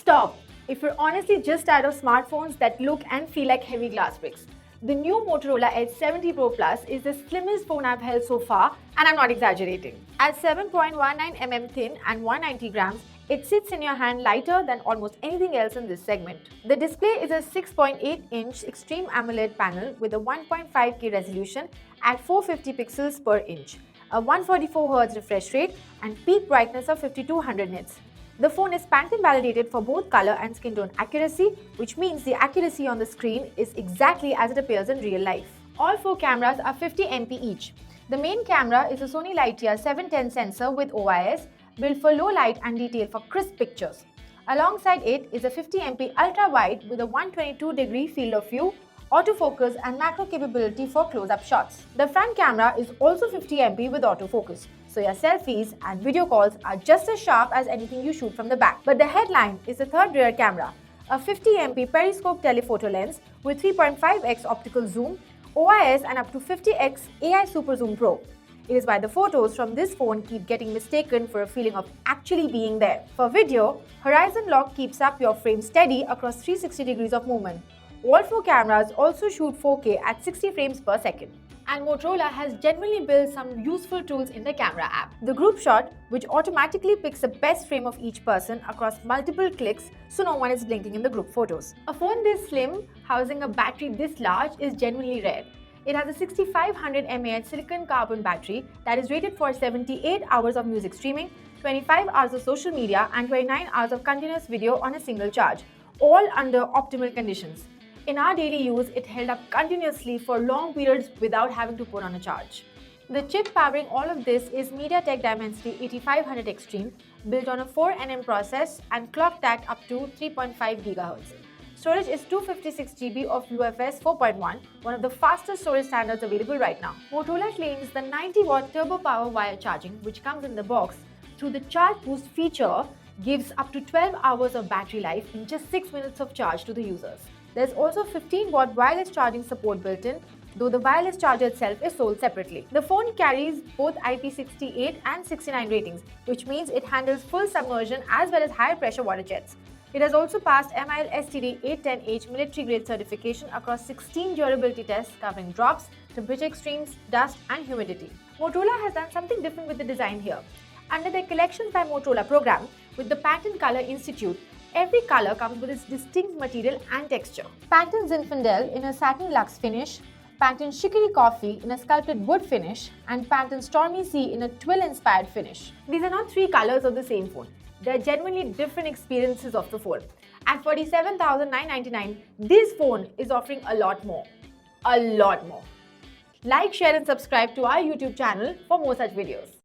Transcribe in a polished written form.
Stop! If you're honestly just tired of smartphones that look and feel like heavy glass bricks, the new Motorola Edge 70 Pro Plus is the slimmest phone I've held so far, and I'm not exaggerating. At 7.19 mm thin and 190 grams, it sits in your hand lighter than almost anything else in this segment. The display is a 6.8-inch Extreme AMOLED panel with a 1.5K resolution at 450 pixels per inch, a 144Hz refresh rate, and peak brightness of 5200 nits. The phone is Pantone validated for both color and skin tone accuracy, which means the accuracy on the screen is exactly as it appears in real life. All four cameras are 50MP each. The main camera is a Sony Lightyear 710 sensor with OIS, built for low light and detail for crisp pictures. Alongside it is a 50MP ultra-wide with a 122-degree field of view, autofocus and macro capability for close-up shots. The front camera is also 50MP with autofocus, so your selfies and video calls are just as sharp as anything you shoot from the back. But the headline is the third rear camera, a 50MP periscope telephoto lens with 3.5x optical zoom, OIS and up to 50x AI Super Zoom Pro. It is why the photos from this phone keep getting mistaken for a feeling of actually being there. For video, Horizon Lock keeps up your frame steady across 360 degrees of movement. All four cameras also shoot 4K at 60 frames per second. And Motorola has genuinely built some useful tools in the camera app. The group shot, which automatically picks the best frame of each person across multiple clicks so no one is blinking in the group photos. A phone this slim, housing a battery this large, is genuinely rare. It has a 6500 mAh silicon carbon battery that is rated for 78 hours of music streaming, 25 hours of social media and 29 hours of continuous video on a single charge, all under optimal conditions. In our daily use, it held up continuously for long periods without having to put on a charge. The chip powering all of this is MediaTek Dimensity 8500 Extreme, built on a 4nm process and clocked at up to 3.5 GHz. Storage is 256GB of UFS 4.1, one of the fastest storage standards available right now. Motorola claims the 90-watt turbo power wire charging, which comes in the box, through the Charge Boost feature, gives up to 12 hours of battery life in just 6 minutes of charge to the users. There's also 15-watt wireless charging support built in, though the wireless charger itself is sold separately. The phone carries both IP68 and 69 ratings, which means it handles full submersion as well as higher pressure water jets. It has also passed MIL STD 810H military-grade certification across 16 durability tests covering drops, temperature extremes, dust and humidity. Motorola has done something different with the design here. Under their Collections by Motorola program, with the Pantone Color Institute, every color comes with its distinct material and texture. Pantone Zinfandel in a satin luxe finish, Pantone Chicory Coffee in a sculpted wood finish, and Pantone Stormy Sea in a twill-inspired finish. These are not three colors of the same phone. They are genuinely different experiences of the phone. At $47,999, this phone is offering a lot more. A lot more. Like, share and subscribe to our YouTube channel for more such videos.